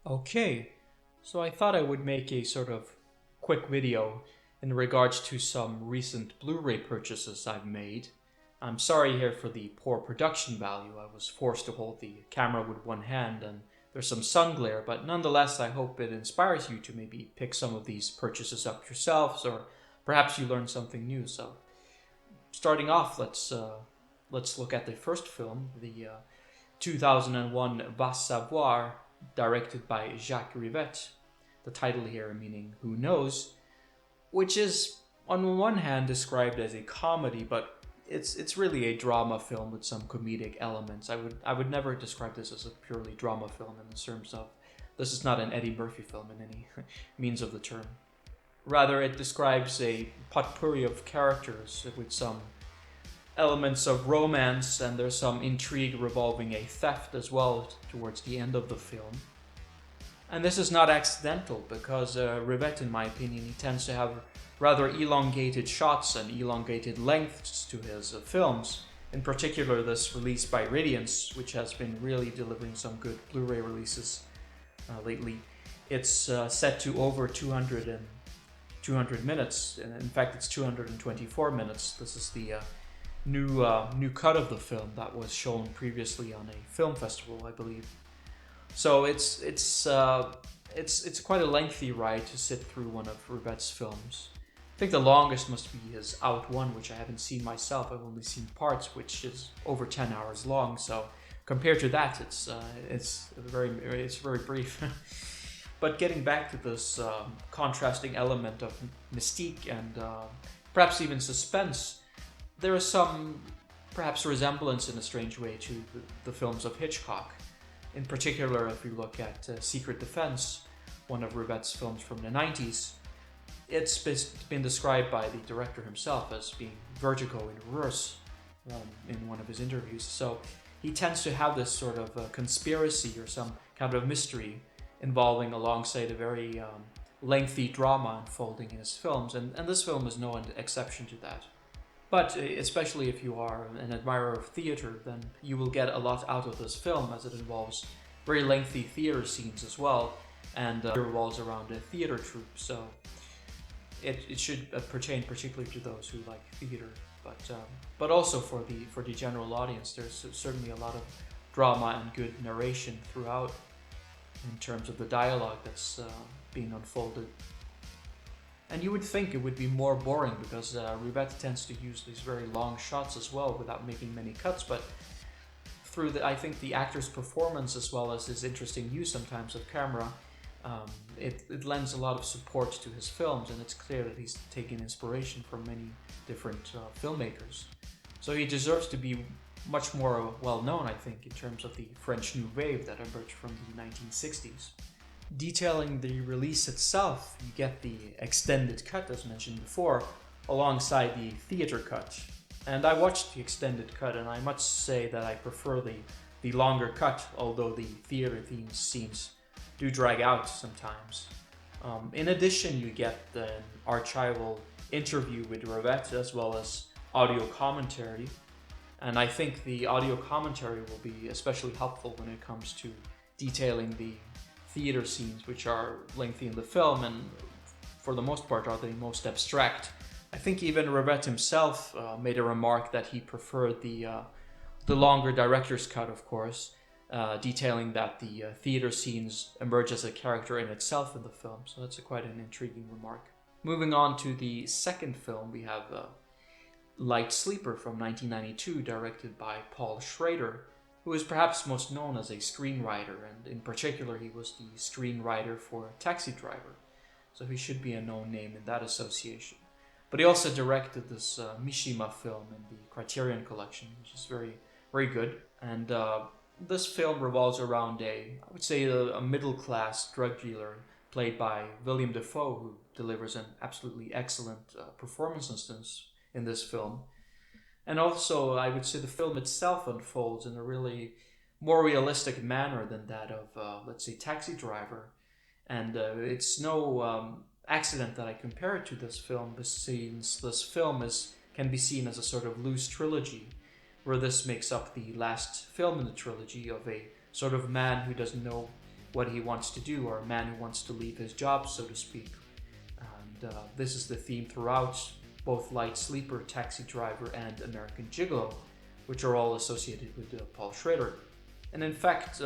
Okay, so I thought I would make a sort of quick video in regards to some recent Blu-ray purchases I've made. I'm sorry here for the poor production value. I was forced to hold the camera with one hand and there's some sun glare, but nonetheless I hope it inspires you to maybe pick some of these purchases up yourselves, or perhaps you learn something new. So starting off, let's look at the first film, the 2001 Va Savoir, directed by Jacques Rivette. The title here meaning "Who Knows," which is on one hand described as a comedy, but it's really a drama film with some comedic elements. I would never describe this as a purely drama film in the terms of this is not an Eddie Murphy film in any means of the term. Rather, it describes a potpourri of characters with some elements of romance, and there's some intrigue revolving a theft as well towards the end of the film. And this is not accidental because Rivette, in my opinion, he tends to have rather elongated shots and elongated lengths to his films. In particular, this release by Radiance, which has been really delivering some good Blu-ray releases lately. It's set to over 200 minutes. In fact, it's 224 minutes. This is the new cut of the film that was shown previously on a film festival, I believe. So it's quite a lengthy ride to sit through one of Rivette's films. I think the longest must be his Out One, which I haven't seen myself. I've only seen parts, which is over 10 hours long. So compared to that, it's very brief. But getting back to this contrasting element of mystique and perhaps even suspense, there is some perhaps resemblance in a strange way to the films of Hitchcock. In particular, if you look at Secret Defense, one of Rivette's films from the 90s, it's been described by the director himself as being vertigo in reverse in one of his interviews. So he tends to have this sort of conspiracy or some kind of mystery involving alongside a very lengthy drama unfolding in his films, and this film is no exception to that. But especially if you are an admirer of theater, then you will get a lot out of this film as it involves very lengthy theater scenes as well, and it revolves around a theater troupe. So it should pertain particularly to those who like theater, but also for the general audience. There's certainly a lot of drama and good narration throughout in terms of the dialogue that's being unfolded. And you would think it would be more boring because Rivette tends to use these very long shots as well without making many cuts, but through I think the actor's performance as well as his interesting use sometimes of camera, it lends a lot of support to his films, and it's clear that he's taken inspiration from many different filmmakers. So he deserves to be much more well known, I think, in terms of the French New Wave that emerged from the 1960s. Detailing the release itself, you get the extended cut, as mentioned before, alongside the theater cut. And I watched the extended cut, and I must say that I prefer the longer cut, although the theater themed scenes do drag out sometimes. In addition, you get an archival interview with Rivette as well as audio commentary. And I think the audio commentary will be especially helpful when it comes to detailing the theater scenes, which are lengthy in the film and for the most part are the most abstract. I think even Rivette himself made a remark that he preferred the longer director's cut, of course, detailing that the theater scenes emerge as a character in itself in the film. So that's quite an intriguing remark. Moving on to the second film, we have Light Sleeper from 1992, directed by Paul Schrader, who is perhaps most known as a screenwriter, and in particular he was the screenwriter for Taxi Driver, so he should be a known name in that association. But he also directed this Mishima film in the Criterion Collection, which is very, very good. And this film revolves around I would say a middle-class drug dealer played by William Dafoe, who delivers an absolutely excellent performance in this film. And also, I would say the film itself unfolds in a really more realistic manner than that of, let's say, Taxi Driver. And it's no accident that I compare it to this film, since this film can be seen as a sort of loose trilogy, where this makes up the last film in the trilogy of a sort of man who doesn't know what he wants to do, or a man who wants to leave his job, so to speak. And this is the theme throughout both Light Sleeper, Taxi Driver, and American Gigolo, which are all associated with Paul Schrader. And in fact,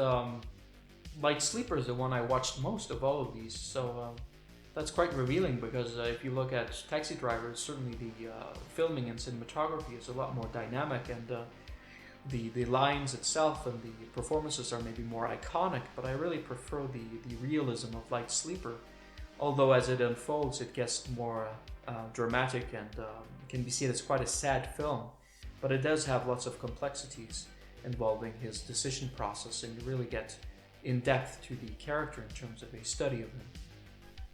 Light Sleeper is the one I watched most of all of these, so that's quite revealing, because if you look at Taxi Driver, certainly the filming and cinematography is a lot more dynamic, and the lines itself and the performances are maybe more iconic, but I really prefer the realism of Light Sleeper. Although as it unfolds, it gets more dramatic and can be seen as quite a sad film, but it does have lots of complexities involving his decision process, and you really get in depth to the character in terms of a study of him.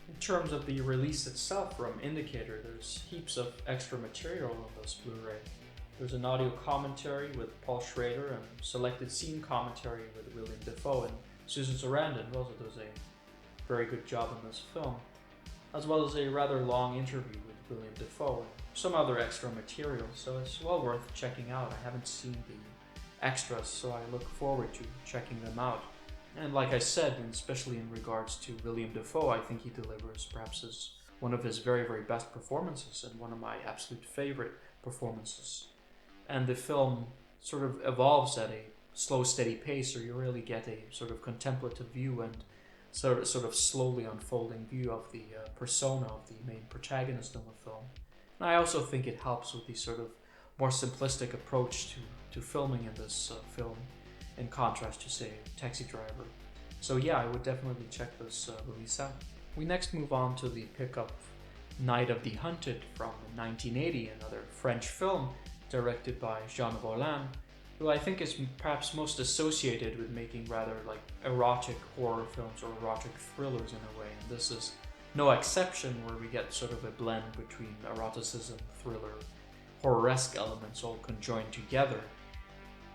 In terms of the release itself from Indicator, there's heaps of extra material on this Blu-ray. There's an audio commentary with Paul Schrader and selected scene commentary with William Dafoe, and Susan Sarandon also does a very good job in this film, as well as a rather long interview with William Dafoe and some other extra material, so it's well worth checking out. I haven't seen the extras, so I look forward to checking them out. And like I said, and especially in regards to William Dafoe, I think he delivers perhaps one of his very, very best performances, and one of my absolute favorite performances. And the film sort of evolves at a slow, steady pace, so you really get a sort of contemplative view and sort of slowly unfolding view of the persona of the main protagonist in the film. And I also think it helps with the sort of more simplistic approach to filming in this film, in contrast to, say, Taxi Driver. So yeah, I would definitely check this release out. We next move on to the pickup Night of the Hunted from 1980, another French film directed by Jean Rollin, who I think is perhaps most associated with making rather like erotic horror films or erotic thrillers in a way. And this is no exception, where we get sort of a blend between eroticism, thriller, horror-esque elements all conjoined together.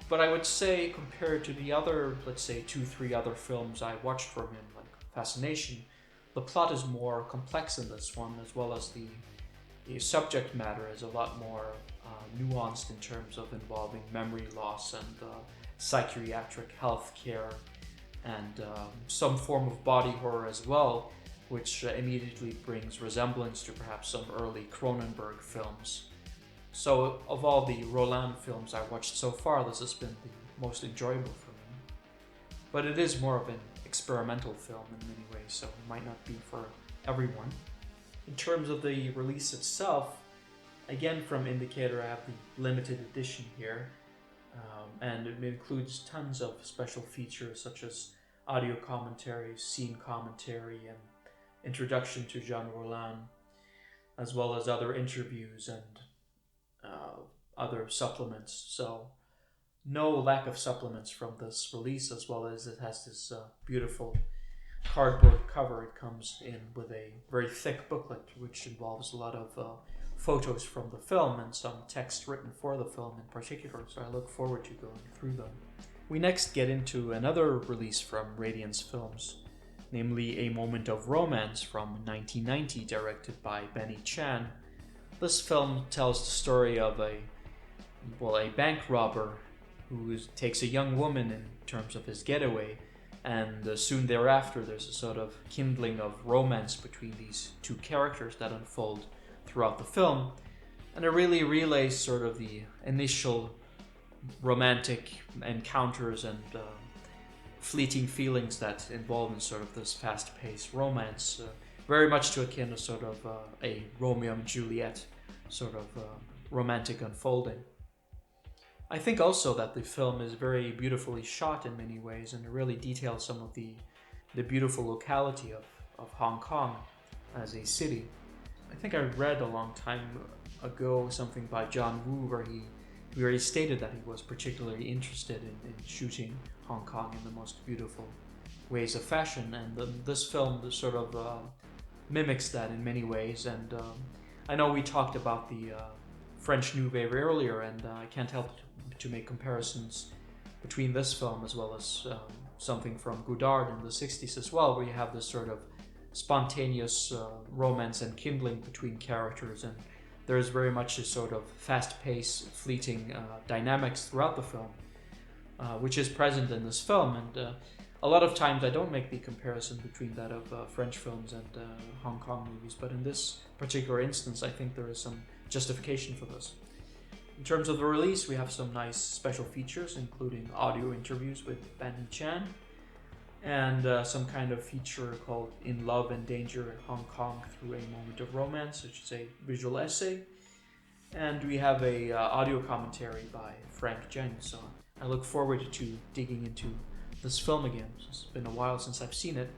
But I would say, compared to the other, let's say 2-3 other films I watched from him, like Fascination, the plot is more complex in this one, as well as the subject matter is a lot more nuanced in terms of involving memory loss and psychiatric health care, and some form of body horror as well, which immediately brings resemblance to perhaps some early Cronenberg films. So of all the Rollin films I watched so far, this has been the most enjoyable for me. But it is more of an experimental film in many ways, so it might not be for everyone. In terms of the release itself, again from Indicator, I have the limited edition here, and it includes tons of special features such as audio commentary, scene commentary, and introduction to Jean Rollin, as well as other interviews and other supplements. So no lack of supplements from this release, as well as it has this beautiful cardboard cover. It comes in with a very thick booklet, which involves a lot of photos from the film and some text written for the film in particular, so I look forward to going through them. We next get into another release from Radiance Films, namely A Moment of Romance from 1990, directed by Benny Chan. This film tells the story of a bank robber who takes a young woman in terms of his getaway, and soon thereafter there's a sort of kindling of romance between these two characters that unfold throughout the film, and it really relays sort of the initial romantic encounters and fleeting feelings that involve in sort of this fast-paced romance, very much to akin to sort of a Romeo and Juliet sort of romantic unfolding. I think also that the film is very beautifully shot in many ways, and it really details some of the beautiful locality of Hong Kong as a city. I think I read a long time ago something by John Woo where he stated that he was particularly interested in shooting Hong Kong in the most beautiful ways of fashion, and this film sort of mimics that in many ways. And I know we talked about the French Nouvelle earlier, and I can't help to make comparisons between this film as well as something from Godard in the 60s as well, where you have this sort of spontaneous romance and kindling between characters, and there's very much a sort of fast-paced, fleeting dynamics throughout the film, which is present in this film. And A lot of times I don't make the comparison between that of French films and Hong Kong movies, but in this particular instance, I think there is some justification for this. In terms of the release, we have some nice special features, including audio interviews with Ban Chan, and some kind of feature called In Love and Danger Hong Kong Through a Moment of Romance, which is a visual essay. And we have a audio commentary by Frank Zheng, so I look forward to digging into this film again. It's been a while since I've seen it,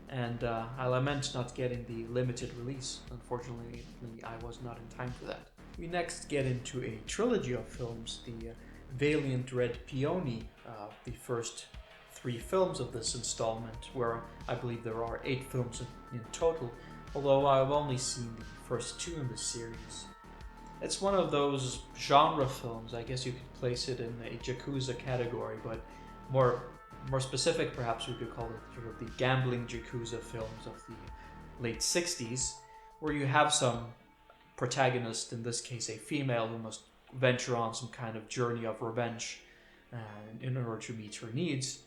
and I lament not getting the limited release. Unfortunately, I was not in time for that. We next get into a trilogy of films, the Valiant Red Peony, the first 3 films of this installment, where I believe there are 8 films in total, although I've only seen the first 2 in the series. It's one of those genre films. I guess you could place it in a Yakuza category, but more specific, perhaps we could call it sort of the gambling Yakuza films of the late 60s, where you have some protagonist, in this case a female, who must venture on some kind of journey of revenge in order to meet her needs.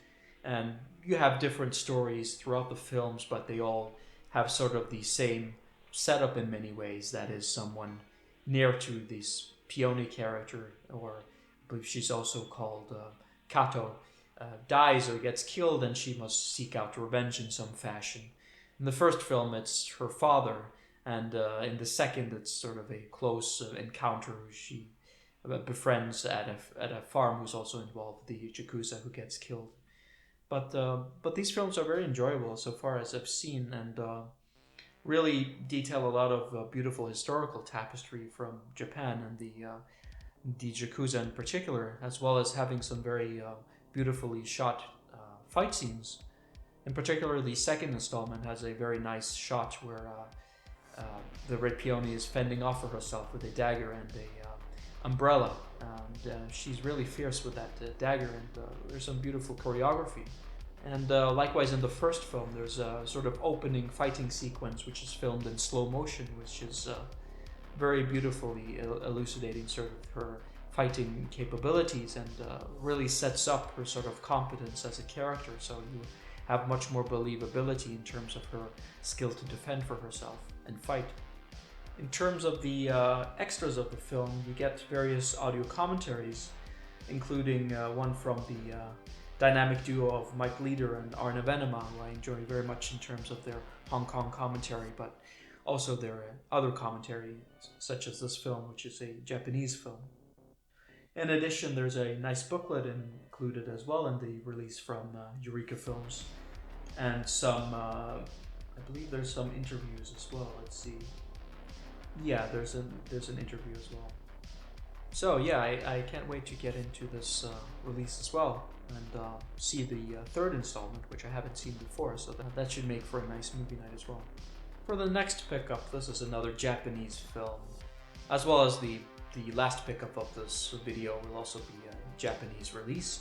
And you have different stories throughout the films, but they all have sort of the same setup in many ways. That is, someone near to this Peony character, or I believe she's also called Kato, dies or gets killed, and she must seek out revenge in some fashion. In the first film, it's her father, and in the second, it's sort of a close encounter who she befriends at a farm, who's also involved, the Yakuza who gets killed. But these films are very enjoyable so far as I've seen, and really detail a lot of beautiful historical tapestry from Japan and the Yakuza in particular, as well as having some very beautifully shot fight scenes. In particular, the second installment has a very nice shot where the Red Peony is fending off for herself with a dagger and a umbrella, and she's really fierce with that dagger, and there's some beautiful choreography. And likewise in the first film, there's a sort of opening fighting sequence which is filmed in slow motion, which is very beautifully elucidating sort of her fighting capabilities, and really sets up her sort of competence as a character, so you have much more believability in terms of her skill to defend for herself and fight. In terms of the extras of the film, we get various audio commentaries, including one from the dynamic duo of Mike Leader and Arne Venema, who I enjoy very much in terms of their Hong Kong commentary, but also their other commentary, such as this film, which is a Japanese film. In addition, there's a nice booklet included as well in the release from Eureka Films, and some, I believe there's some interviews as well. Let's see. Yeah, there's an interview as well. So yeah, I can't wait to get into this release as well, and see the third installment, which I haven't seen before, so that should make for a nice movie night as well. For the next pickup, this is another Japanese film, as well as the last pickup of this video will also be a Japanese release,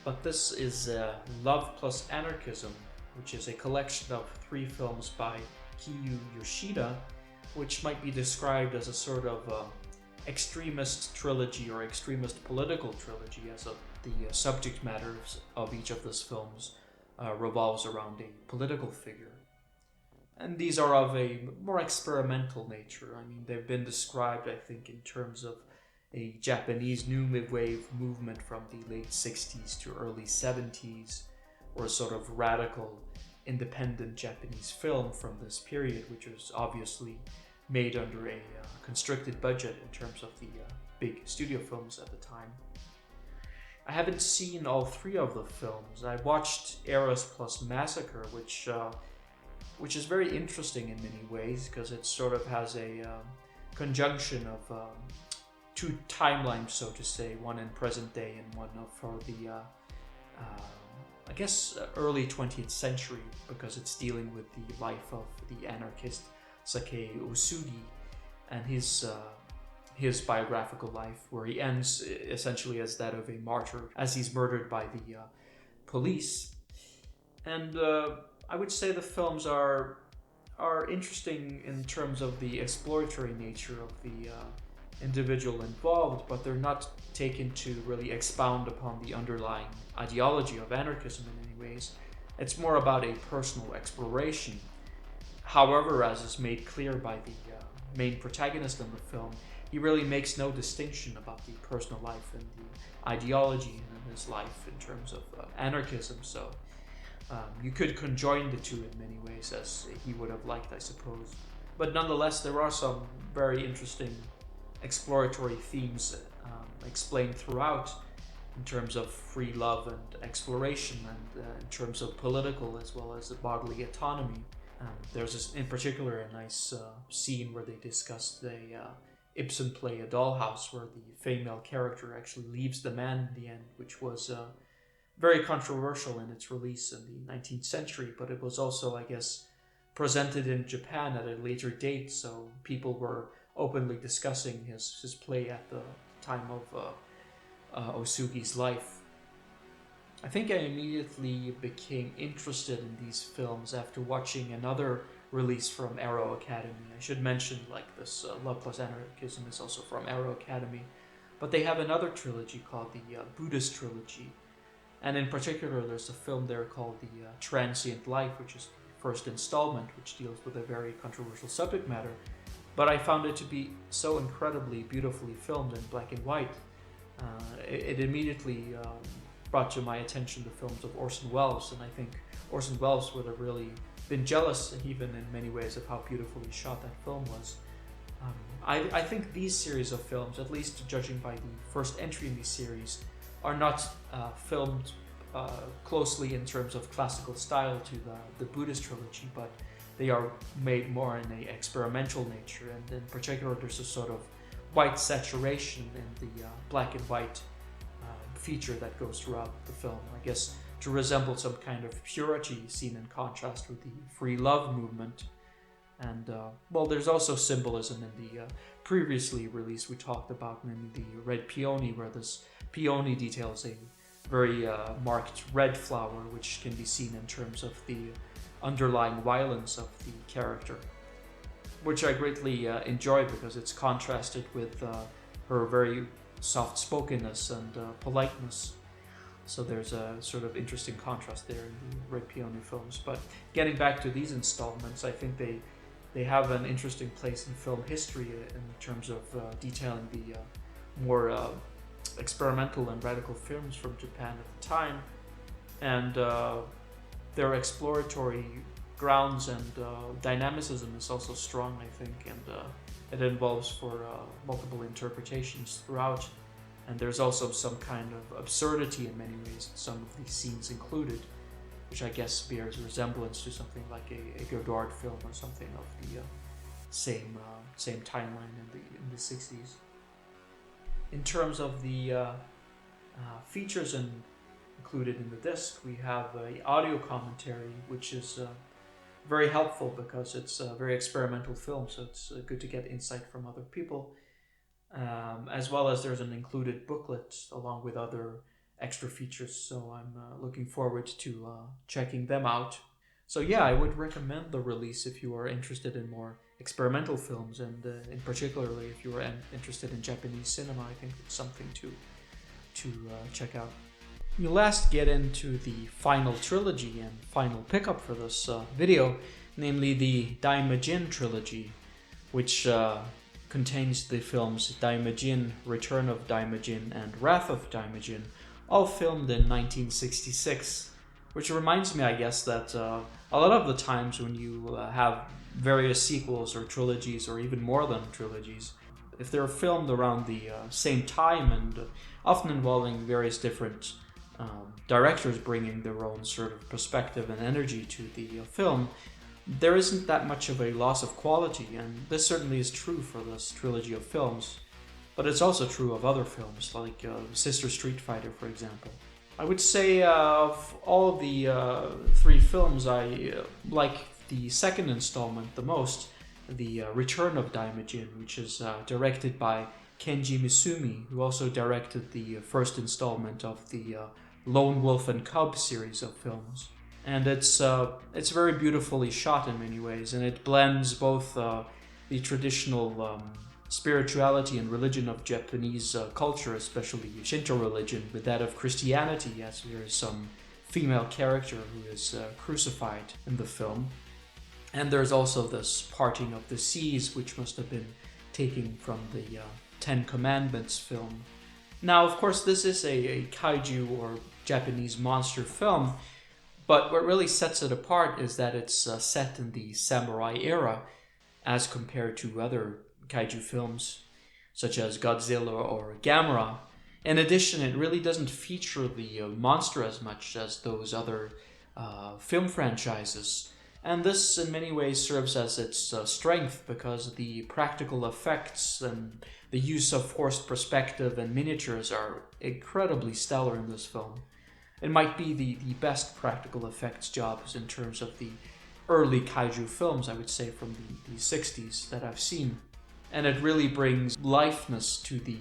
but this is Love Plus Anarchism, which is a collection of 3 films by Kiyu Yoshida, which might be described as a sort of extremist trilogy or extremist political trilogy, as the subject matter of each of those films revolves around a political figure. And these are of a more experimental nature. I mean, they've been described, I think, in terms of a Japanese new wave movement from the late 60s to early 70s, or a sort of radical, independent Japanese film from this period, which was obviously made under a constricted budget in terms of the big studio films at the time. I haven't seen all 3 of the films. I watched Eros plus Massacre, which is very interesting in many ways, because it sort of has a conjunction of 2 timelines, so to say, one in present day and one for the, I guess, early 20th century, because it's dealing with the life of the anarchist Sakae Usugi and his biographical life, where he ends essentially as that of a martyr, as he's murdered by the police. And I would say the films are interesting in terms of the exploratory nature of the individual involved, but they're not taken to really expound upon the underlying ideology of anarchism in any ways. It's more about a personal exploration. However, as is made clear by the main protagonist in the film, he really makes no distinction about the personal life and the ideology in his life in terms of anarchism. So you could conjoin the two in many ways, as he would have liked, I suppose. But nonetheless, there are some very interesting exploratory themes explained throughout in terms of free love and exploration, and in terms of political as well as bodily autonomy. There's in particular a nice scene where they discuss the Ibsen play A Dollhouse, where the female character actually leaves the man in the end, which was very controversial in its release in the 19th century, but it was also, I guess, presented in Japan at a later date, so people were openly discussing his play at the time of Osugi's life. I think I immediately became interested in these films after watching another release from Arrow Academy. I should mention, like, this Love Plus Anarchism is also from Arrow Academy, but they have another trilogy called the Buddhist Trilogy, and in particular there's a film there called the Transient Life, which is the first installment, which deals with a very controversial subject matter, but I found it to be so incredibly beautifully filmed in black and white. It immediately brought to my attention the films of Orson Welles, and I think Orson Welles would have really been jealous, even in many ways, of how beautifully shot that film was. I think these series of films, at least judging by the first entry in these series, are not filmed closely in terms of classical style to the Buddhist trilogy, but they are made more in an experimental nature, and in particular there's a sort of white saturation in the black and white feature that goes throughout the film, I guess to resemble some kind of purity seen in contrast with the free love movement. And well, there's also symbolism in the previously release we talked about, namely the red peony, where this peony details a very marked red flower, which can be seen in terms of the underlying violence of the character, which I greatly enjoy because it's contrasted with her very soft-spokenness and politeness. So there's a sort of interesting contrast there in the Red Peony films. But getting back to these installments, I think they have an interesting place in film history in terms of detailing the more experimental and radical films from Japan at the time, and their exploratory grounds and dynamicism is also strong, I think, and it involves for multiple interpretations throughout, and there's also some kind of absurdity in many ways in some of these scenes included, which I guess bears resemblance to something like a Godard film or something of the same timeline in the 60s. In terms of the features included in the disc, we have an audio commentary, which is very helpful because it's a very experimental film, so it's good to get insight from other people, as well as there's an included booklet along with other extra features, so I'm looking forward to checking them out. So yeah, I would recommend the release if you are interested in more experimental films, and in particularly if you are interested in Japanese cinema. I think it's something to check out. We last get into the final trilogy and final pickup for this video, namely the Daimajin trilogy, which contains the films Daimajin, Return of Daimajin, and Wrath of Daimajin, all filmed in 1966, which reminds me, I guess, that a lot of the times when you have various sequels or trilogies, or even more than trilogies, if they're filmed around the same time and often involving various different directors bringing their own sort of perspective and energy to the film, there isn't that much of a loss of quality, and this certainly is true for this trilogy of films, but it's also true of other films like Sister Street Fighter, for example. I would say of all the three films, I like the second installment the most, the Return of Daimajin, which is directed by Kenji Misumi, who also directed the first installment of the Lone Wolf and Cub series of films. And it's very beautifully shot in many ways, and it blends both the traditional spirituality and religion of Japanese culture, especially Shinto religion, with that of Christianity, as there is some female character who is crucified in the film. And there's also this parting of the seas, which must have been taken from the Ten Commandments film. Now, of course, this is a kaiju or Japanese monster film, but what really sets it apart is that it's set in the samurai era as compared to other kaiju films such as Godzilla or Gamera. In addition, it really doesn't feature the monster as much as those other film franchises. And this in many ways serves as its strength, because the practical effects and the use of forced perspective and miniatures are incredibly stellar in this film. It might be the best practical effects jobs in terms of the early kaiju films, I would say, from the 60s that I've seen. And it really brings lifeness to the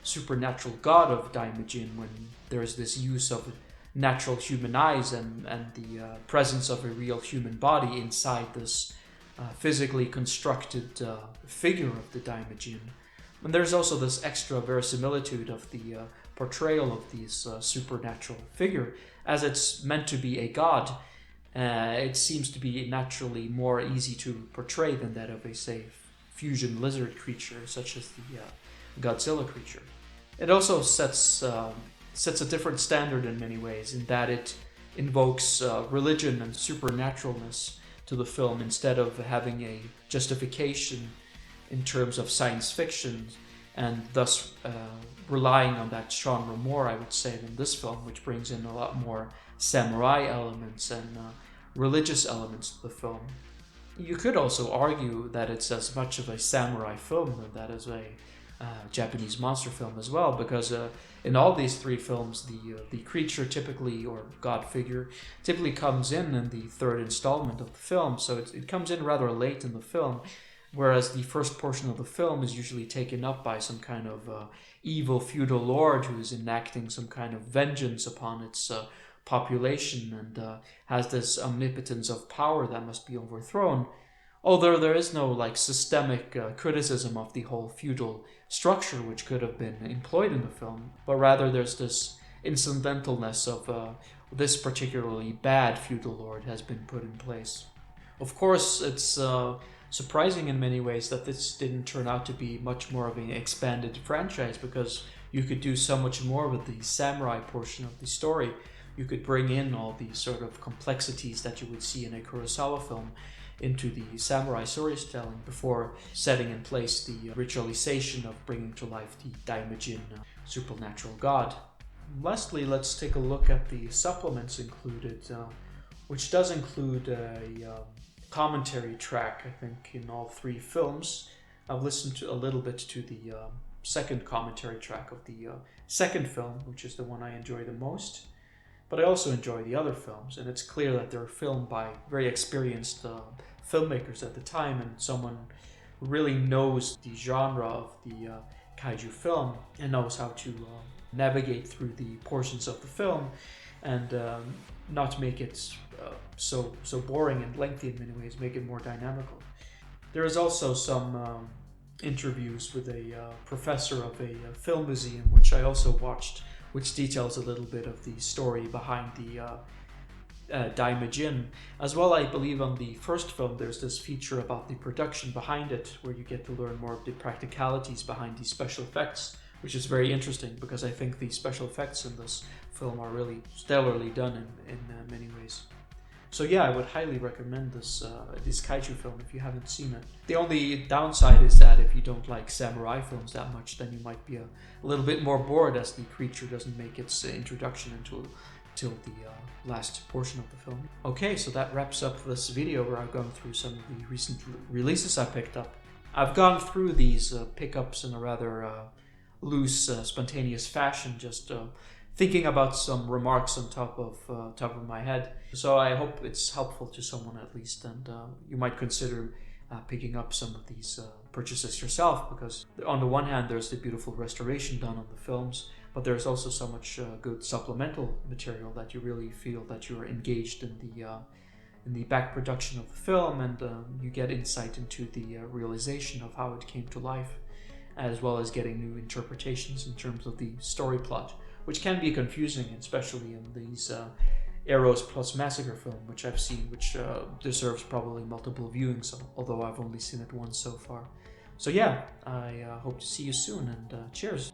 supernatural god of Daimajin when there's this use of natural human eyes and the presence of a real human body inside this physically constructed figure of the Daimajin. And there's also this extra verisimilitude of the portrayal of this supernatural figure. As it's meant to be a god, it seems to be naturally more easy to portray than that of a, say, fusion lizard creature such as the Godzilla creature. It also sets a different standard in many ways, in that it invokes religion and supernaturalness to the film instead of having a justification in terms of science fiction, and thus relying on that genre more, I would say, than this film, which brings in a lot more samurai elements and religious elements to the film. You could also argue that it's as much of a samurai film than that is a Japanese monster film as well, because in all these three films, the creature typically, or god figure, typically comes in the third installment of the film, so it comes in rather late in the film, whereas the first portion of the film is usually taken up by some kind of evil feudal lord who is enacting some kind of vengeance upon its population and has this omnipotence of power that must be overthrown. Although there is no systemic criticism of the whole feudal structure which could have been employed in the film, but rather there's this incidentalness of this particularly bad feudal lord has been put in place. Of course, it's surprising in many ways that this didn't turn out to be much more of an expanded franchise, because you could do so much more with the samurai portion of the story. You could bring in all the sort of complexities that you would see in a Kurosawa film into the samurai storytelling before setting in place the ritualization of bringing to life the Daimajin supernatural god. Lastly, let's take a look at the supplements included, which does include a commentary track, I think, in all three films. I've listened to a little bit to the second commentary track of the second film, which is the one I enjoy the most. But I also enjoy the other films, and it's clear that they're filmed by very experienced filmmakers at the time, and someone who really knows the genre of the kaiju film and knows how to navigate through the portions of the film and not make it so boring and lengthy in many ways, make it more dynamical. There is also some interviews with a professor of a film museum, which I also watched, which details a little bit of the story behind the Daimajin. As well, I believe on the first film there's this feature about the production behind it, where you get to learn more of the practicalities behind the special effects, which is very interesting, because I think the special effects in this film are really stellarly done in many ways. So yeah, I would highly recommend this kaiju film if you haven't seen it. The only downside is that if you don't like samurai films that much, then you might be a little bit more bored, as the creature doesn't make its introduction until the last portion of the film. Okay, so that wraps up this video where I've gone through some of the recent releases I picked up. I've gone through these pickups in a rather loose, spontaneous fashion, just thinking about some remarks on top of my head. So I hope it's helpful to someone at least, and you might consider picking up some of these purchases yourself, because on the one hand there's the beautiful restoration done on the films, but there's also so much good supplemental material that you really feel that you're engaged in the back production of the film, and you get insight into the realization of how it came to life, as well as getting new interpretations in terms of the story plot, which can be confusing, especially in these Eros plus Massacre film, which I've seen, which deserves probably multiple viewings, although I've only seen it once so far. So yeah, I hope to see you soon, and cheers.